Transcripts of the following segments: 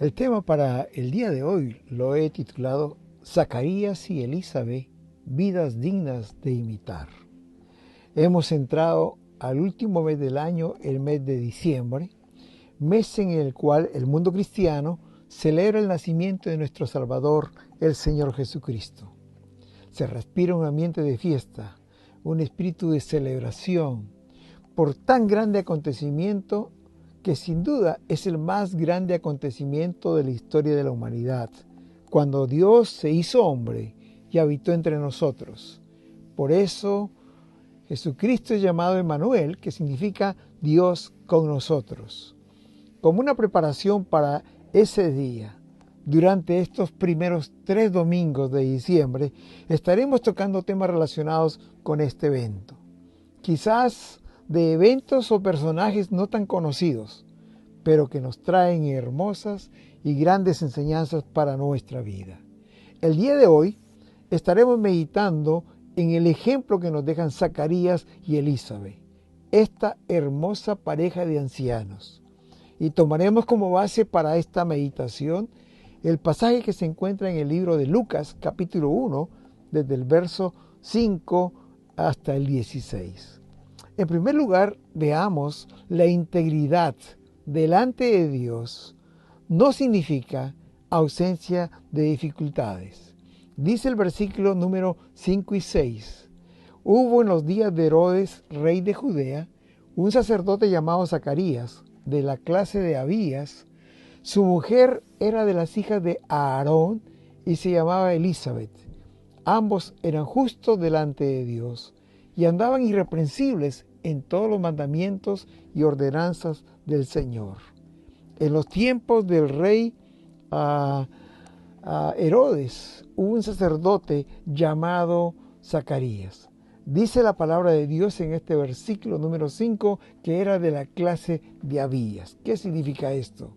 El tema para el día de hoy lo he titulado Zacarías y Elizabeth, vidas dignas de imitar. Hemos entrado al último mes del año, el mes de diciembre, mes en el cual el mundo cristiano celebra el nacimiento de nuestro Salvador, el Señor Jesucristo. Se respira un ambiente de fiesta, un espíritu de celebración, por tan grande acontecimiento que sin duda es el más grande acontecimiento de la historia de la humanidad, cuando Dios se hizo hombre y habitó entre nosotros. Por eso Jesucristo es llamado Emmanuel, que significa Dios con nosotros. Como una preparación para ese día, durante estos primeros 3 domingos de diciembre, estaremos tocando temas relacionados con este evento. Quizás de eventos o personajes no tan conocidos, pero que nos traen hermosas y grandes enseñanzas para nuestra vida. El día de hoy estaremos meditando en el ejemplo que nos dejan Zacarías y Elizabeth, esta hermosa pareja de ancianos. Y tomaremos como base para esta meditación el pasaje que se encuentra en el libro de Lucas, capítulo 1, desde el verso 5 hasta el 16. En primer lugar, veamos la integridad delante de Dios no significa ausencia de dificultades. Dice el versículo número 5 y 6. Hubo en los días de Herodes, rey de Judea, un sacerdote llamado Zacarías, de la clase de Abías. Su mujer era de las hijas de Aarón y se llamaba Elizabeth. Ambos eran justos delante de Dios y andaban irreprensibles en todos los mandamientos y ordenanzas del Señor. En los tiempos del rey Herodes hubo un sacerdote llamado Zacarías. Dice la palabra de Dios en este versículo número 5 que era de la clase de Abías. ¿Qué significa esto?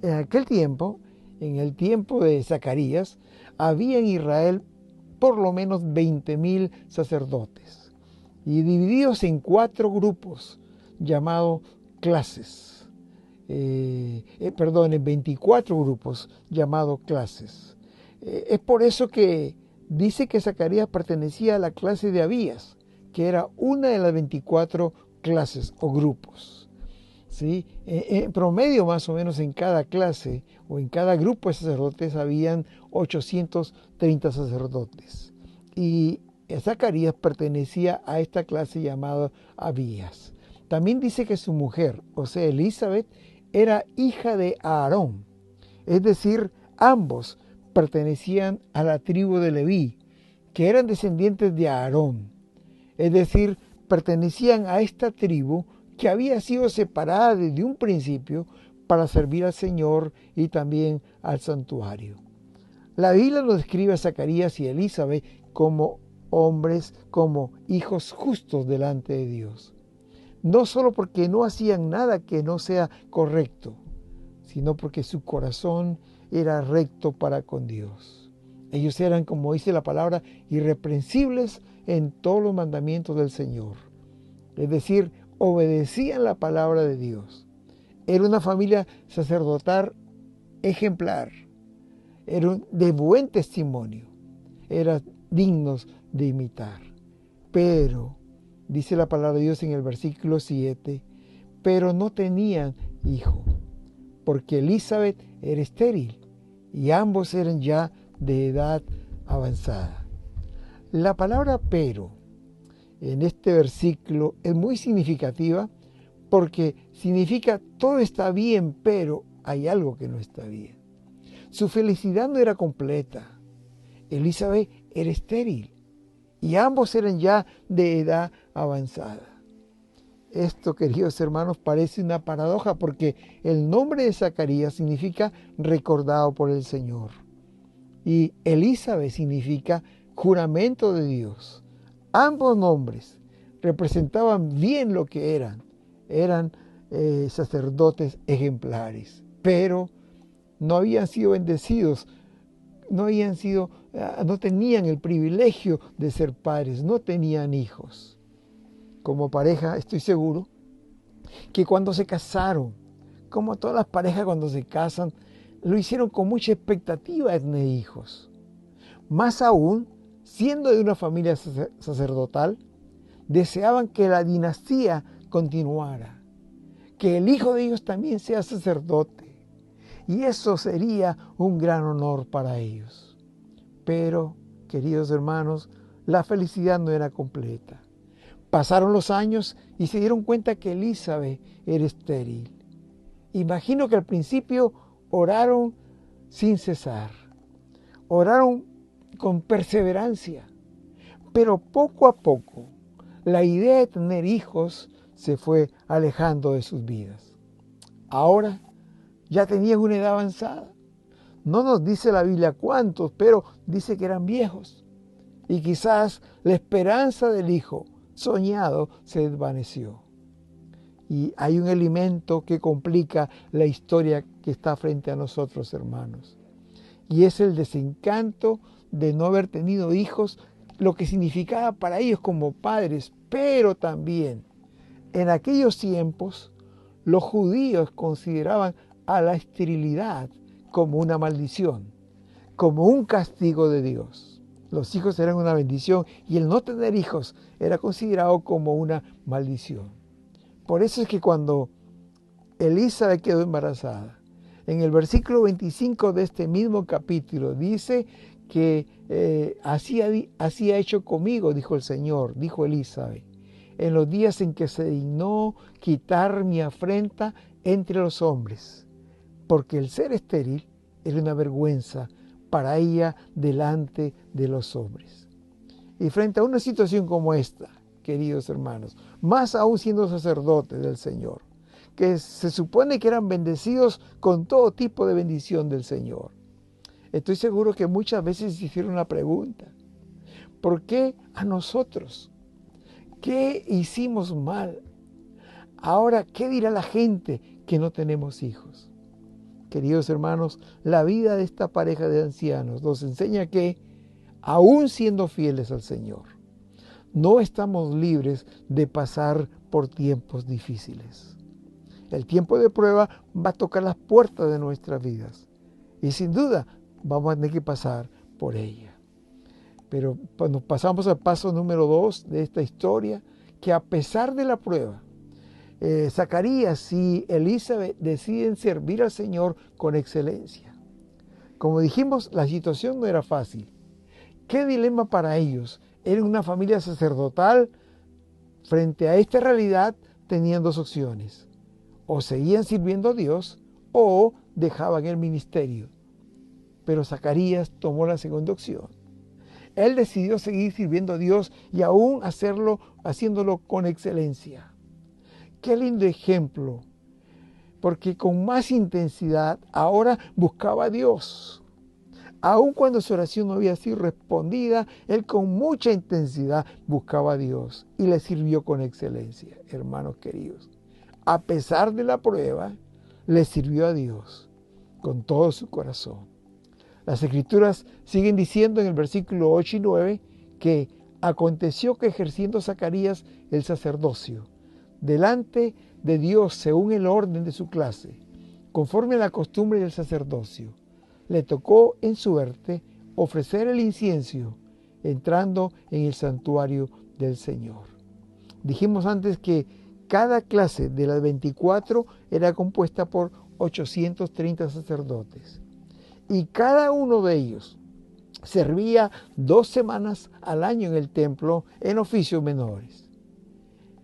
En aquel tiempo, en el tiempo de Zacarías, había en Israel por lo menos 20,000 sacerdotes y divididos en 4 grupos llamados clases. En 24 grupos llamados clases. Es por eso que dice que Zacarías pertenecía a la clase de Abías, que era una de las 24 clases o grupos. ¿Sí? En promedio, más o menos, en cada clase o en cada grupo de sacerdotes habían 830 sacerdotes. Y Zacarías pertenecía a esta clase llamada Abías. También dice que su mujer, o sea, Elizabeth, era hija de Aarón. Es decir, ambos pertenecían a la tribu de Leví, que eran descendientes de Aarón. Es decir, pertenecían a esta tribu que había sido separada desde un principio para servir al Señor y también al santuario. La Biblia nos describe a Zacarías y Elizabeth como hombres, como hijos justos delante de Dios. No solo porque no hacían nada que no sea correcto, sino porque su corazón era recto para con Dios. Ellos eran, como dice la palabra, irreprensibles en todos los mandamientos del Señor. Es decir, obedecían la palabra de Dios. Era una familia sacerdotal ejemplar. Eran de buen testimonio. Eran dignos de imitar. Pero, dice la palabra de Dios en el versículo 7, pero no tenían hijo, porque Elizabeth era estéril y ambos eran ya de edad avanzada. La palabra pero en este versículo es muy significativa porque significa todo está bien, pero hay algo que no está bien. Su felicidad no era completa. Elizabeth era estéril y ambos eran ya de edad avanzada. Esto, queridos hermanos, parece una paradoja porque el nombre de Zacarías significa recordado por el Señor y Elizabeth significa juramento de Dios. Ambos nombres representaban bien lo que eran. Eran sacerdotes ejemplares, pero no habían sido bendecidos, no tenían el privilegio de ser padres, no tenían hijos. Como pareja, estoy seguro que cuando se casaron, como todas las parejas cuando se casan, lo hicieron con mucha expectativa de tener hijos. Más aún, siendo de una familia sacerdotal, deseaban que la dinastía continuara, que el hijo de ellos también sea sacerdote. Y eso sería un gran honor para ellos. Pero, queridos hermanos, la felicidad no era completa. Pasaron los años y se dieron cuenta que Elizabeth era estéril. Imagino que al principio oraron sin cesar, oraron con perseverancia, pero poco a poco la idea de tener hijos se fue alejando de sus vidas. Ahora ya tenían una edad avanzada. No nos dice la Biblia cuántos, pero dice que eran viejos. Y quizás la esperanza del hijo soñado se desvaneció. Y hay un elemento que complica la historia que está frente a nosotros, hermanos. Y es el desencanto de no haber tenido hijos, lo que significaba para ellos como padres, pero también en aquellos tiempos los judíos consideraban a la esterilidad como una maldición, como un castigo de Dios. Los hijos eran una bendición y el no tener hijos era considerado como una maldición. Por eso es que cuando Elizabeth quedó embarazada, en el versículo 25 de este mismo capítulo dice que así ha hecho conmigo, dijo el Señor, dijo Elizabeth, en los días en que se dignó quitar mi afrenta entre los hombres, porque el ser estéril era una vergüenza para ella delante de los hombres. Y frente a una situación como esta, queridos hermanos, más aún siendo sacerdotes del Señor, que se supone que eran bendecidos con todo tipo de bendición del Señor, estoy seguro que muchas veces se hicieron la pregunta, ¿por qué a nosotros? ¿Qué hicimos mal? Ahora, ¿qué dirá la gente que no tenemos hijos? Queridos hermanos, la vida de esta pareja de ancianos nos enseña que, aún siendo fieles al Señor, no estamos libres de pasar por tiempos difíciles. El tiempo de prueba va a tocar las puertas de nuestras vidas y sin duda vamos a tener que pasar por ella. Pero cuando pasamos al paso número 2 de esta historia, que a pesar de la prueba, Zacarías y Elizabeth deciden servir al Señor con excelencia. Como dijimos, la situación no era fácil. ¿Qué dilema para ellos? Eran una familia sacerdotal. Frente a esta realidad tenían dos opciones. O seguían sirviendo a Dios o dejaban el ministerio. Pero Zacarías tomó la segunda opción. Él decidió seguir sirviendo a Dios y aún haciéndolo con excelencia. Qué lindo ejemplo, porque con más intensidad ahora buscaba a Dios. Aun cuando su oración no había sido respondida, él con mucha intensidad buscaba a Dios y le sirvió con excelencia, hermanos queridos. A pesar de la prueba, le sirvió a Dios con todo su corazón. Las Escrituras siguen diciendo en el versículo 8 y 9 que aconteció que ejerciendo Zacarías el sacerdocio, delante de Dios según el orden de su clase, conforme a la costumbre del sacerdocio, le tocó en suerte ofrecer el incienso entrando en el santuario del Señor. Dijimos antes que cada clase de las 24 era compuesta por 830 sacerdotes y cada uno de ellos servía 2 semanas al año en el templo en oficios menores.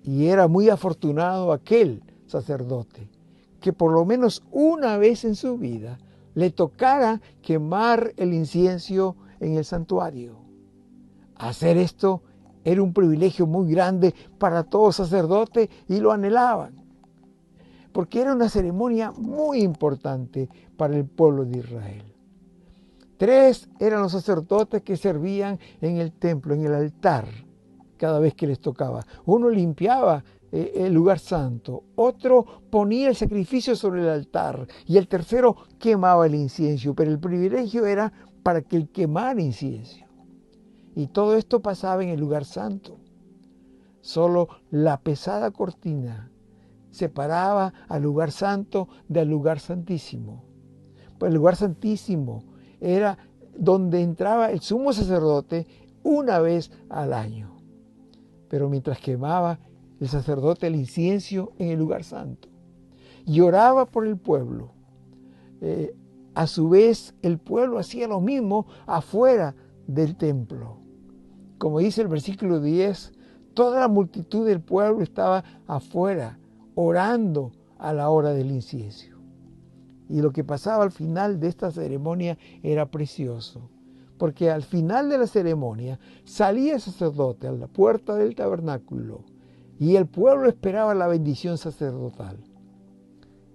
Y era muy afortunado aquel sacerdote que por lo menos una vez en su vida le tocara quemar el incienso en el santuario. Hacer esto era un privilegio muy grande para todo sacerdote y lo anhelaban, porque era una ceremonia muy importante para el pueblo de Israel. 3 eran los sacerdotes que servían en el templo, en el altar, cada vez que les tocaba. Uno limpiaba el lugar santo, otro ponía el sacrificio sobre el altar y el tercero quemaba el incienso, pero el privilegio era para que él quemara incienso. Y todo esto pasaba en el lugar santo. Solo la pesada cortina separaba al lugar santo del lugar santísimo. Pues el lugar santísimo era donde entraba el sumo sacerdote una vez al año. Pero mientras quemaba el sacerdote el incienso en el lugar santo y oraba por el pueblo, a su vez el pueblo hacía lo mismo afuera del templo. Como dice el versículo 10, toda la multitud del pueblo estaba afuera orando a la hora del incienso. Y lo que pasaba al final de esta ceremonia era precioso, porque al final de la ceremonia salía el sacerdote a la puerta del tabernáculo y el pueblo esperaba la bendición sacerdotal.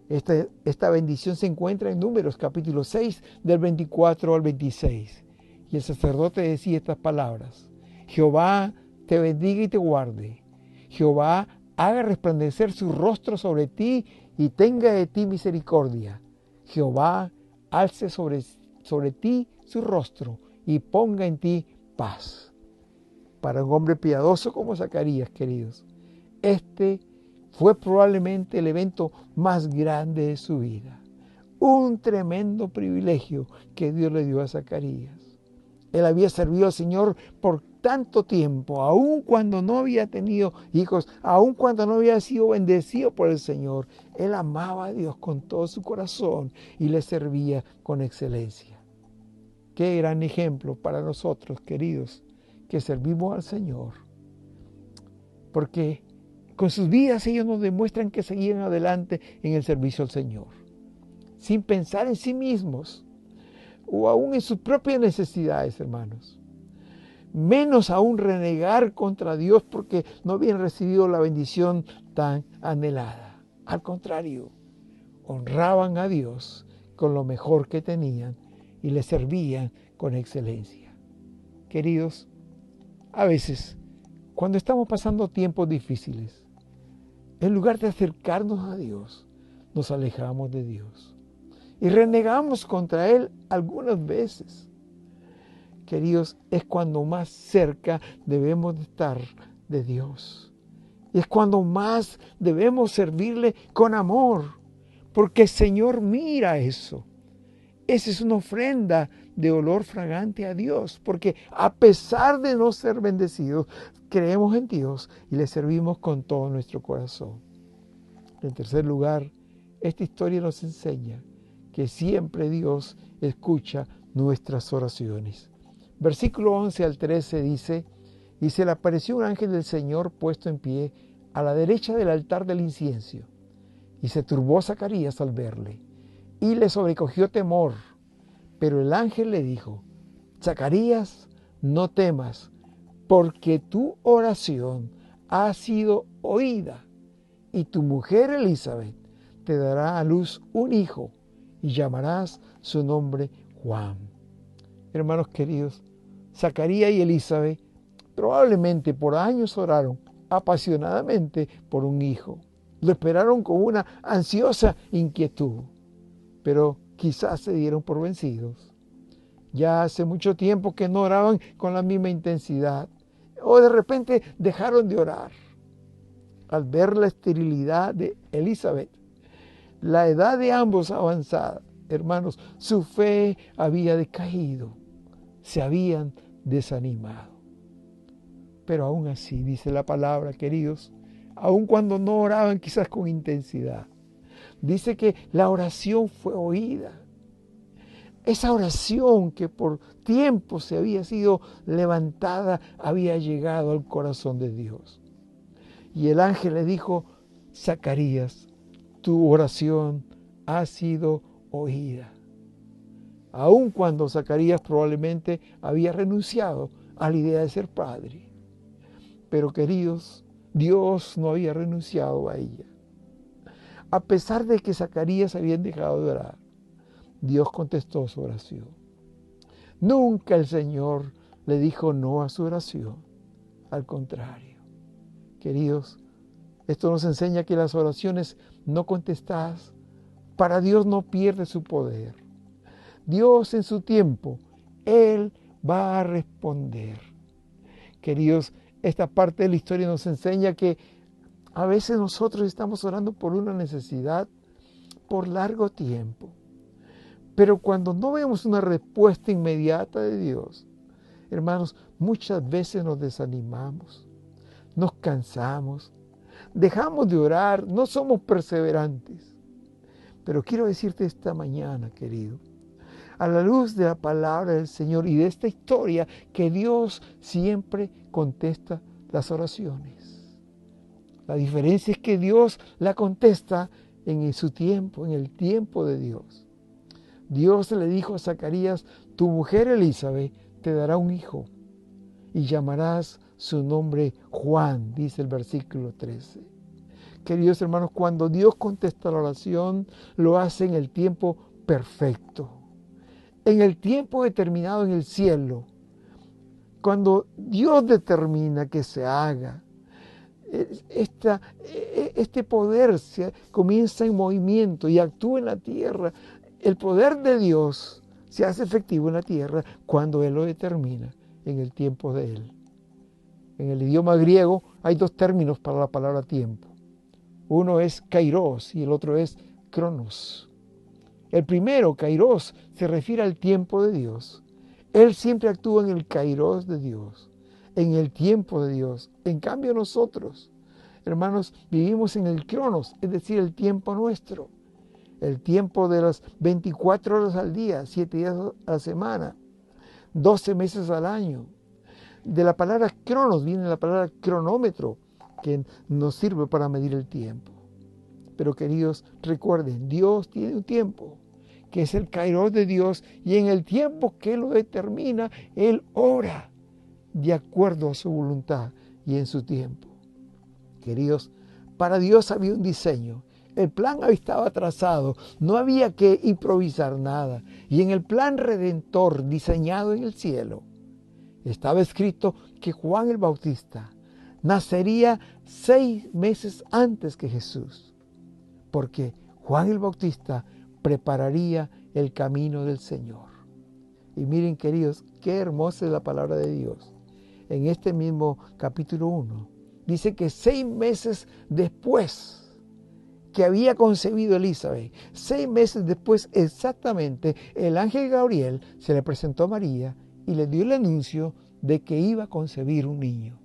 Esta bendición se encuentra en Números capítulo 6 del 24 al 26. Y el sacerdote decía estas palabras: Jehová te bendiga y te guarde. Jehová haga resplandecer su rostro sobre ti y tenga de ti misericordia. Jehová alce sobre ti su rostro y ponga en ti paz. Para un hombre piadoso como Zacarías, queridos, este fue probablemente el evento más grande de su vida. Un tremendo privilegio que Dios le dio a Zacarías. Él había servido al Señor por tanto tiempo, aun cuando no había tenido hijos, aun cuando no había sido bendecido por el Señor. Él amaba a Dios con todo su corazón y le servía con excelencia. Qué gran ejemplo para nosotros, queridos, que servimos al Señor. Porque con sus vidas ellos nos demuestran que seguían adelante en el servicio al Señor, sin pensar en sí mismos o aún en sus propias necesidades, hermanos. Menos aún renegar contra Dios porque no habían recibido la bendición tan anhelada. Al contrario, honraban a Dios con lo mejor que tenían y le servían con excelencia. Queridos, a veces, cuando estamos pasando tiempos difíciles, en lugar de acercarnos a Dios, nos alejamos de Dios y renegamos contra Él algunas veces. Queridos, es cuando más cerca debemos de estar de Dios. Y es cuando más debemos servirle con amor, porque el Señor mira eso. Esa es una ofrenda de olor fragante a Dios, porque a pesar de no ser bendecidos, creemos en Dios y le servimos con todo nuestro corazón. En tercer lugar, esta historia nos enseña que siempre Dios escucha nuestras oraciones. Versículo 11 al 13 dice: y se le apareció un ángel del Señor puesto en pie a la derecha del altar del incienso. Y se turbó Zacarías al verle, y le sobrecogió temor. Pero el ángel le dijo: Zacarías, no temas, porque tu oración ha sido oída, y tu mujer Elizabeth te dará a luz un hijo, y llamarás su nombre Juan. Hermanos queridos, Zacarías y Elizabeth probablemente por años oraron apasionadamente por un hijo. Lo esperaron con una ansiosa inquietud, pero quizás se dieron por vencidos. Ya hace mucho tiempo que no oraban con la misma intensidad, o de repente dejaron de orar. Al ver la esterilidad de Elizabeth, la edad de ambos avanzada, hermanos, su fe había decaído, se habían desanimado. Pero aún así, dice la palabra, queridos, aun cuando no oraban quizás con intensidad, dice que la oración fue oída. Esa oración que por tiempo se había sido levantada había llegado al corazón de Dios. Y el ángel le dijo: Zacarías, tu oración ha sido oída. Aun cuando Zacarías probablemente había renunciado a la idea de ser padre. Pero queridos, Dios no había renunciado a ella. A pesar de que Zacarías había dejado de orar, Dios contestó su oración. Nunca el Señor le dijo no a su oración. Al contrario, queridos, esto nos enseña que las oraciones no contestadas para Dios no pierde su poder. Dios en su tiempo, Él va a responder. Queridos, esta parte de la historia nos enseña que a veces nosotros estamos orando por una necesidad por largo tiempo, Pero cuando no vemos una respuesta inmediata de Dios, hermanos, muchas veces nos desanimamos, nos cansamos, dejamos de orar, no somos perseverantes. Pero quiero decirte esta mañana, querido, a la luz de la palabra del Señor y de esta historia, que Dios siempre contesta las oraciones. La diferencia es que Dios la contesta en su tiempo, en el tiempo de Dios. Dios le dijo a Zacarías: tu mujer Elizabeth te dará un hijo y llamarás su nombre Juan, dice el versículo 13. Queridos hermanos, cuando Dios contesta la oración, lo hace en el tiempo perfecto, en el tiempo determinado en el cielo. Cuando Dios determina que se haga, este poder comienza en movimiento y actúa en la tierra. El poder de Dios se hace efectivo en la tierra cuando Él lo determina en el tiempo de Él. En el idioma griego hay dos términos para la palabra tiempo. Uno es kairos y el otro es cronos. El primero, kairos, se refiere al tiempo de Dios. Él siempre actúa en el kairos de Dios, en el tiempo de Dios. En cambio nosotros, hermanos, vivimos en el cronos, es decir, el tiempo nuestro. El tiempo de las 24 horas al día, 7 días a la semana, 12 meses al año. De la palabra cronos viene la palabra cronómetro, que nos sirve para medir el tiempo. Pero queridos, recuerden, Dios tiene un tiempo, que es el kairos de Dios, y en el tiempo que Él lo determina, Él ora de acuerdo a su voluntad y en su tiempo. Queridos, para Dios había un diseño. El plan estaba trazado, no había que improvisar nada. Y en el plan redentor diseñado en el cielo, estaba escrito que Juan el Bautista nacería 6 meses antes que Jesús, porque Juan el Bautista prepararía el camino del Señor. Y miren, queridos, qué hermosa es la palabra de Dios. En este mismo capítulo 1, dice que 6 meses después que había concebido Elizabeth, 6 meses después exactamente, el ángel Gabriel se le presentó a María y le dio el anuncio de que iba a concebir un niño.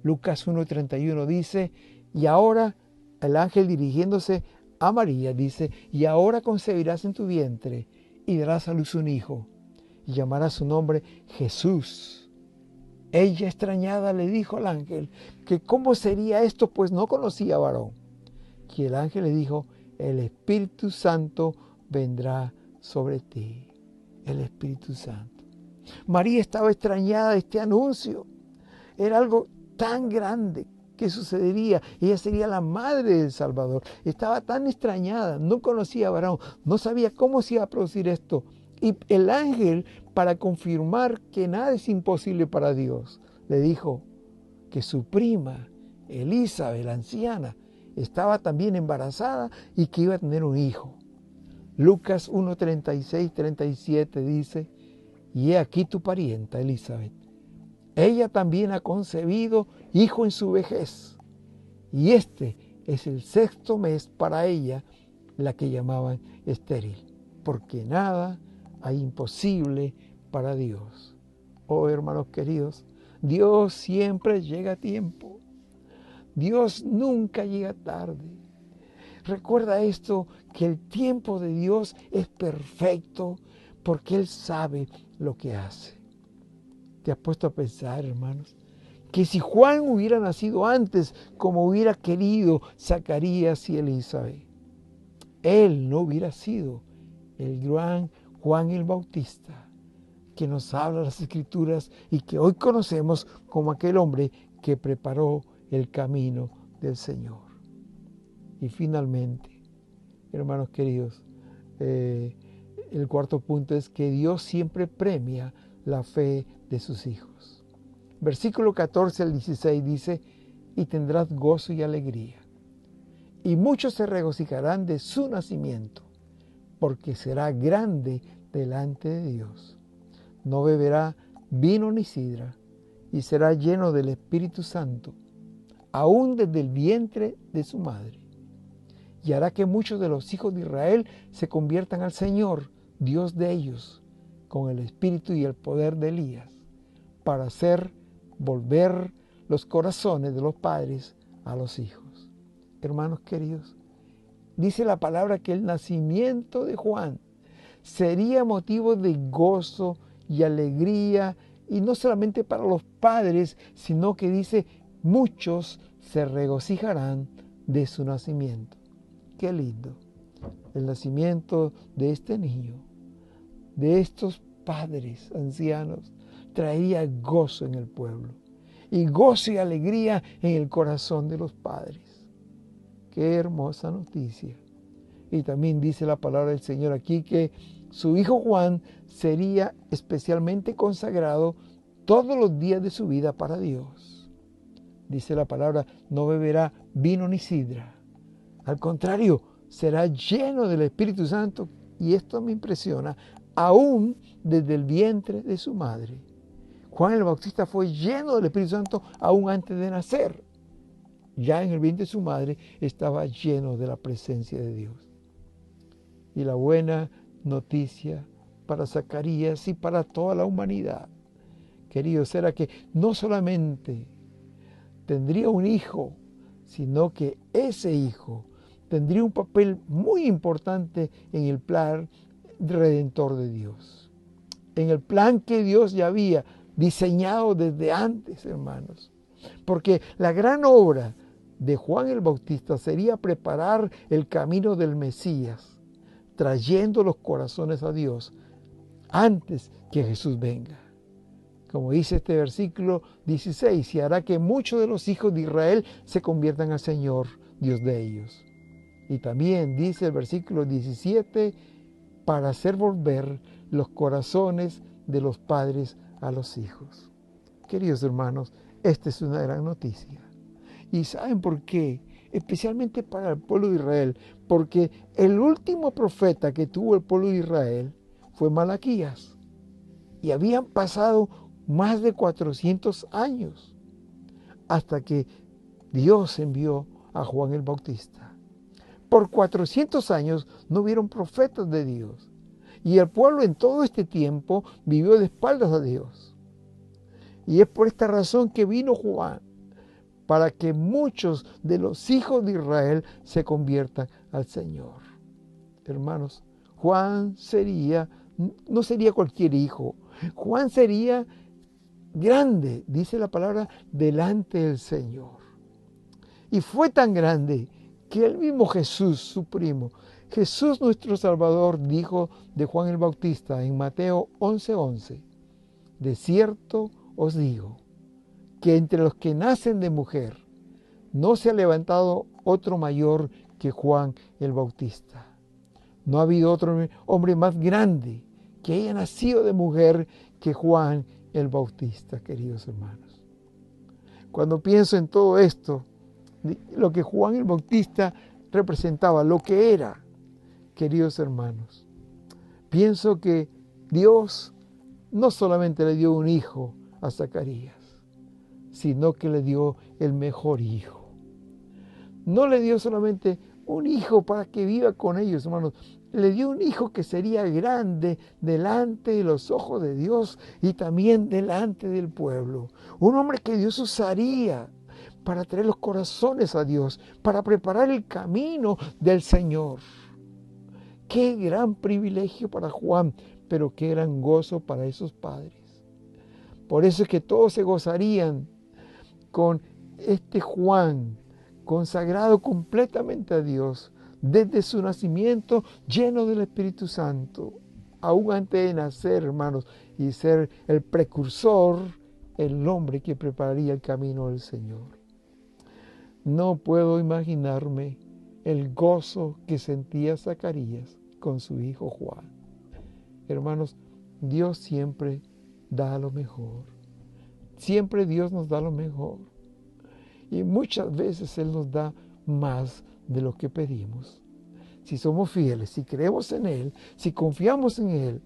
Lucas 1:31 dice, y ahora el ángel dirigiéndose a María dice, y ahora concebirás en tu vientre y darás a luz un hijo y llamarás su nombre Jesús. Ella extrañada le dijo al ángel que cómo sería esto, pues no conocía varón. Y el ángel le dijo, el Espíritu Santo vendrá sobre ti. El Espíritu Santo. María estaba extrañada de este anuncio. Era algo tan grande que sucedería. Ella sería la madre del Salvador. Estaba tan extrañada, no conocía a varón, no sabía cómo se iba a producir esto. Y el ángel, para confirmar que nada es imposible para Dios, le dijo que su prima, Elizabeth, la anciana, estaba también embarazada y que iba a tener un hijo. Lucas 1:36-37 dice, y he aquí tu parienta Elizabeth. Ella también ha concebido hijo en su vejez. Y este es el 6º mes para ella, la que llamaban estéril, porque nada hay imposible para Dios. Oh, hermanos queridos, Dios siempre llega a tiempo. Dios nunca llega tarde. Recuerda esto, que el tiempo de Dios es perfecto porque Él sabe lo que hace. ¿Te has puesto a pensar, hermanos, que si Juan hubiera nacido antes, como hubiera querido Zacarías y Elizabeth, él no hubiera sido el gran Juan el Bautista, que nos habla las Escrituras y que hoy conocemos como aquel hombre que preparó el camino del Señor? Y finalmente, hermanos queridos, el 4º punto es que Dios siempre premia la fe de sus hijos. Versículo 14 al 16 dice, y tendrás gozo y alegría, y muchos se regocijarán de su nacimiento, porque será grande delante de Dios. No beberá vino ni sidra, y será lleno del Espíritu Santo, aún desde el vientre de su madre. Y hará que muchos de los hijos de Israel se conviertan al Señor, Dios de ellos, con el espíritu y el poder de Elías, para hacer volver los corazones de los padres a los hijos. Hermanos queridos, dice la palabra que el nacimiento de Juan sería motivo de gozo y alegría, y no solamente para los padres, sino que dice, muchos se regocijarán de su nacimiento. Qué lindo. El nacimiento de este niño, de estos padres ancianos, traía gozo en el pueblo y gozo y alegría en el corazón de los padres. Qué hermosa noticia. Y también dice la palabra del Señor aquí que su hijo Juan sería especialmente consagrado todos los días de su vida para Dios. Dice la palabra, no beberá vino ni sidra. Al contrario, será lleno del Espíritu Santo, y esto me impresiona, aún desde el vientre de su madre. Juan el Bautista fue lleno del Espíritu Santo aún antes de nacer. Ya en el vientre de su madre estaba lleno de la presencia de Dios. Y la buena noticia para Zacarías y para toda la humanidad, queridos, era que no solamente tendría un hijo, sino que ese hijo tendría un papel muy importante en el plan redentor de Dios. En el plan que Dios ya había diseñado desde antes, hermanos. Porque la gran obra de Juan el Bautista sería preparar el camino del Mesías, trayendo los corazones a Dios antes que Jesús venga. Como dice este versículo 16, y hará que muchos de los hijos de Israel se conviertan al Señor, Dios de ellos. Y también dice el versículo 17, para hacer volver los corazones de los padres a los hijos. Queridos hermanos, esta es una gran noticia. ¿Y saben por qué? Especialmente para el pueblo de Israel, porque el último profeta que tuvo el pueblo de Israel fue Malaquías. Y habían pasado más de 400 años hasta que Dios envió a Juan el Bautista. Por 400 años no hubieron profetas de Dios. Y el pueblo en todo este tiempo vivió de espaldas a Dios. Y es por esta razón que vino Juan, para que muchos de los hijos de Israel se conviertan al Señor. Hermanos, Juan no sería cualquier hijo. Juan sería grande, dice la palabra, delante del Señor. Y fue tan grande que el mismo Jesús, su primo, Jesús nuestro Salvador, dijo de Juan el Bautista en Mateo 11:11, de cierto os digo, que entre los que nacen de mujer no se ha levantado otro mayor que Juan el Bautista. No ha habido otro hombre más grande que haya nacido de mujer que Juan el Bautista, queridos hermanos. Cuando pienso en todo esto, lo que Juan el Bautista representaba, lo que era, queridos hermanos, pienso que Dios no solamente le dio un hijo a Zacarías, sino que le dio el mejor hijo. No le dio solamente un hijo para que viva con ellos, hermanos. Le dio un hijo que sería grande delante de los ojos de Dios y también delante del pueblo. Un hombre que Dios usaría para traer los corazones a Dios, para preparar el camino del Señor. Qué gran privilegio para Juan, pero qué gran gozo para esos padres. Por eso es que todos se gozarían con este Juan, consagrado completamente a Dios, desde su nacimiento, lleno del Espíritu Santo, aún antes de nacer, hermanos, y ser el precursor, el hombre que prepararía el camino del Señor. No puedo imaginarme el gozo que sentía Zacarías con su hijo Juan. Hermanos, Dios siempre da lo mejor. Siempre Dios nos da lo mejor. Y muchas veces Él nos da más de lo que pedimos. Si somos fieles, si creemos en Él, si confiamos en Él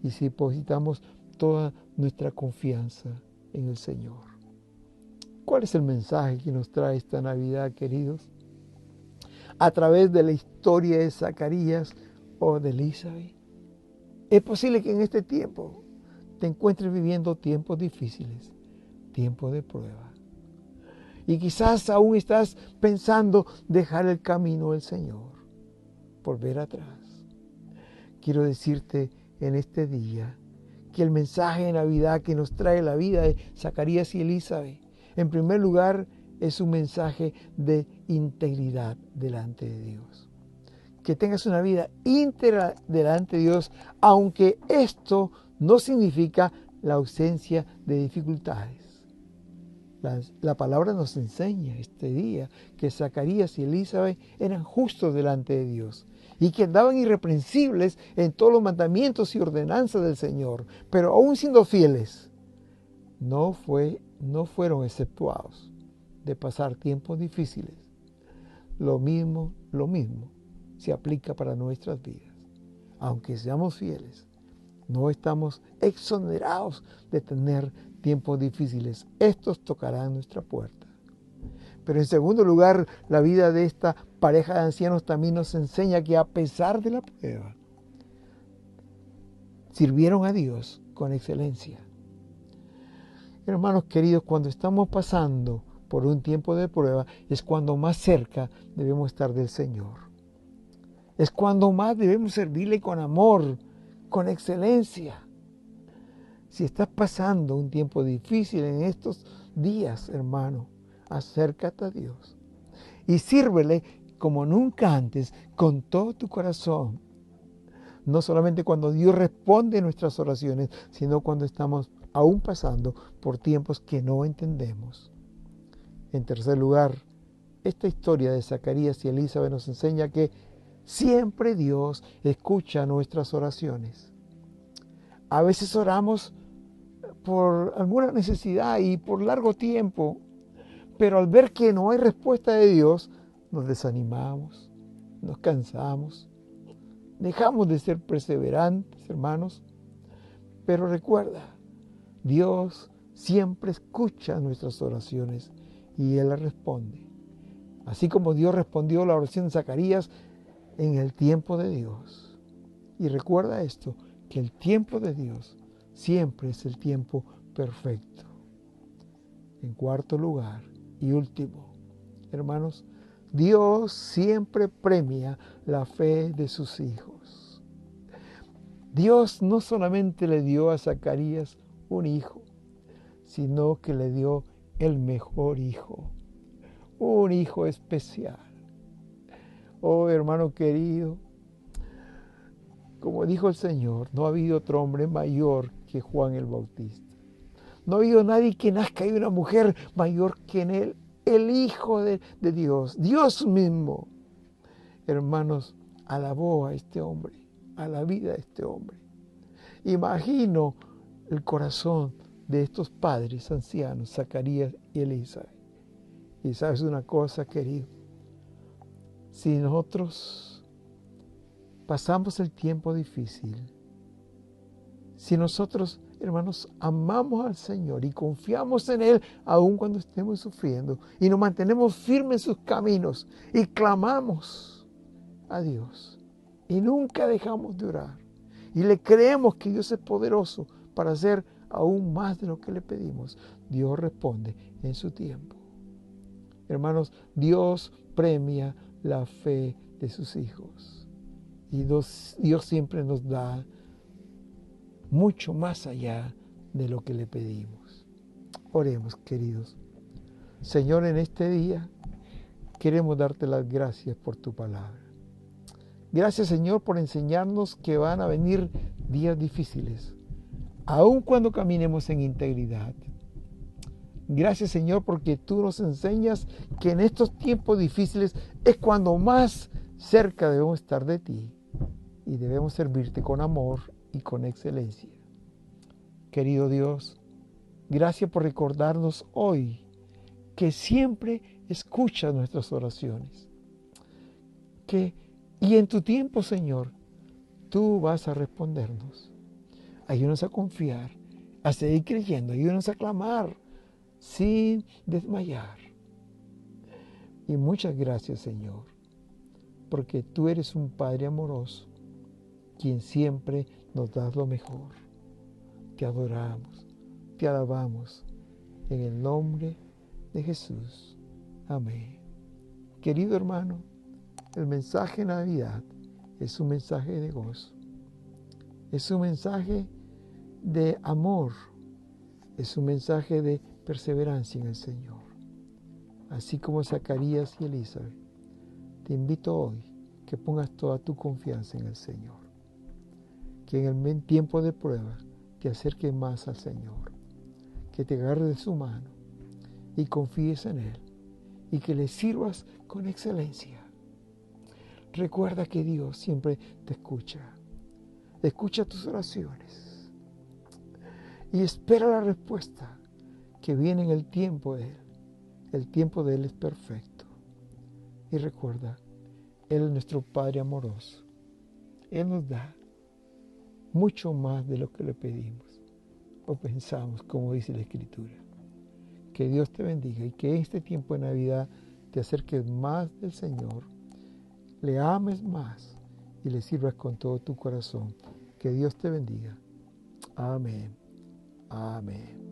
y si depositamos toda nuestra confianza en el Señor. ¿Cuál es el mensaje que nos trae esta Navidad, queridos? A través de la historia de Zacarías o de Elizabeth. Es posible que en este tiempo te encuentres viviendo tiempos difíciles, tiempos de prueba. Y quizás aún estás pensando dejar el camino del Señor, volver atrás. Quiero decirte en este día que el mensaje de Navidad que nos trae la vida de Zacarías y Elizabeth, en primer lugar, es un mensaje de integridad delante de Dios. Que tengas una vida íntegra delante de Dios, aunque esto no significa la ausencia de dificultades. La palabra nos enseña este día que Zacarías y Elizabeth eran justos delante de Dios y que andaban irreprensibles en todos los mandamientos y ordenanzas del Señor, pero aún siendo fieles, no fueron exceptuados de pasar tiempos difíciles. Lo mismo se aplica para nuestras vidas. Aunque seamos fieles, no estamos exonerados de tener tiempos difíciles. Estos tocarán nuestra puerta. Pero en segundo lugar, la vida de esta pareja de ancianos también nos enseña que a pesar de la prueba, sirvieron a Dios con excelencia. Hermanos queridos, cuando estamos pasando por un tiempo de prueba, es cuando más cerca debemos estar del Señor. Es cuando más debemos servirle con amor, con excelencia. Si estás pasando un tiempo difícil en estos días, hermano, acércate a Dios y sírvele como nunca antes, con todo tu corazón. No solamente cuando Dios responde nuestras oraciones, sino cuando estamos aún pasando por tiempos que no entendemos. En tercer lugar, esta historia de Zacarías y Elizabeth nos enseña que siempre Dios escucha nuestras oraciones. A veces oramos por alguna necesidad y por largo tiempo, pero al ver que no hay respuesta de Dios, nos desanimamos, nos cansamos, dejamos de ser perseverantes, hermanos. Pero recuerda, Dios siempre escucha nuestras oraciones y Él las responde. Así como Dios respondió la oración de Zacarías en el tiempo de Dios. Y recuerda esto, que el tiempo de Dios siempre es el tiempo perfecto. En cuarto lugar y último, hermanos, Dios siempre premia la fe de sus hijos. Dios no solamente le dio a Zacarías un hijo, sino que le dio el mejor hijo, un hijo especial. Oh, hermano querido, como dijo el Señor, no ha habido otro hombre mayor que Juan el Bautista. No ha habido nadie que nazca de una mujer mayor que en él, el Hijo de Dios, Dios mismo. Hermanos, alabó a este hombre, a la vida de este hombre. Imagino el corazón de estos padres ancianos, Zacarías y Elizabeth. Y sabes una cosa, querido, si nosotros pasamos el tiempo difícil, si nosotros, hermanos, amamos al Señor y confiamos en Él aun cuando estemos sufriendo y nos mantenemos firmes en sus caminos y clamamos a Dios y nunca dejamos de orar y le creemos que Dios es poderoso para hacer aún más de lo que le pedimos, Dios responde en su tiempo. Hermanos, Dios premia la fe de sus hijos. Y Dios siempre nos da mucho más allá de lo que le pedimos. Oremos, queridos. Señor, en este día queremos darte las gracias por tu palabra. Gracias, Señor, por enseñarnos que van a venir días difíciles, aun cuando caminemos en integridad. Gracias, Señor, porque tú nos enseñas que en estos tiempos difíciles es cuando más cerca debemos estar de ti. Y debemos servirte con amor y con excelencia. Querido Dios, gracias por recordarnos hoy que siempre escuchas nuestras oraciones. Y en tu tiempo, Señor, tú vas a respondernos. Ayúdanos a confiar, a seguir creyendo, ayúdanos a clamar sin desmayar. Y muchas gracias, Señor, porque tú eres un Padre amoroso, quien siempre nos das lo mejor. Te adoramos, te alabamos, en el nombre de Jesús. Amén. Querido hermano, el mensaje de Navidad es un mensaje de gozo, es un mensaje de amor, es un mensaje de perseverancia en el Señor. Así como Zacarías y Elizabeth, te invito hoy que pongas toda tu confianza en el Señor, que en el tiempo de prueba te acerques más al Señor, que te agarres de su mano y confíes en Él y que le sirvas con excelencia. Recuerda que Dios siempre te escucha tus oraciones y espera la respuesta que viene en el tiempo de Él. El tiempo de Él es perfecto. Y recuerda, Él es nuestro Padre amoroso. Él nos da mucho más de lo que le pedimos o pensamos, como dice la Escritura. Que Dios te bendiga y que este tiempo de Navidad te acerques más del Señor, le ames más y le sirvas con todo tu corazón. Que Dios te bendiga. Amén. Amén.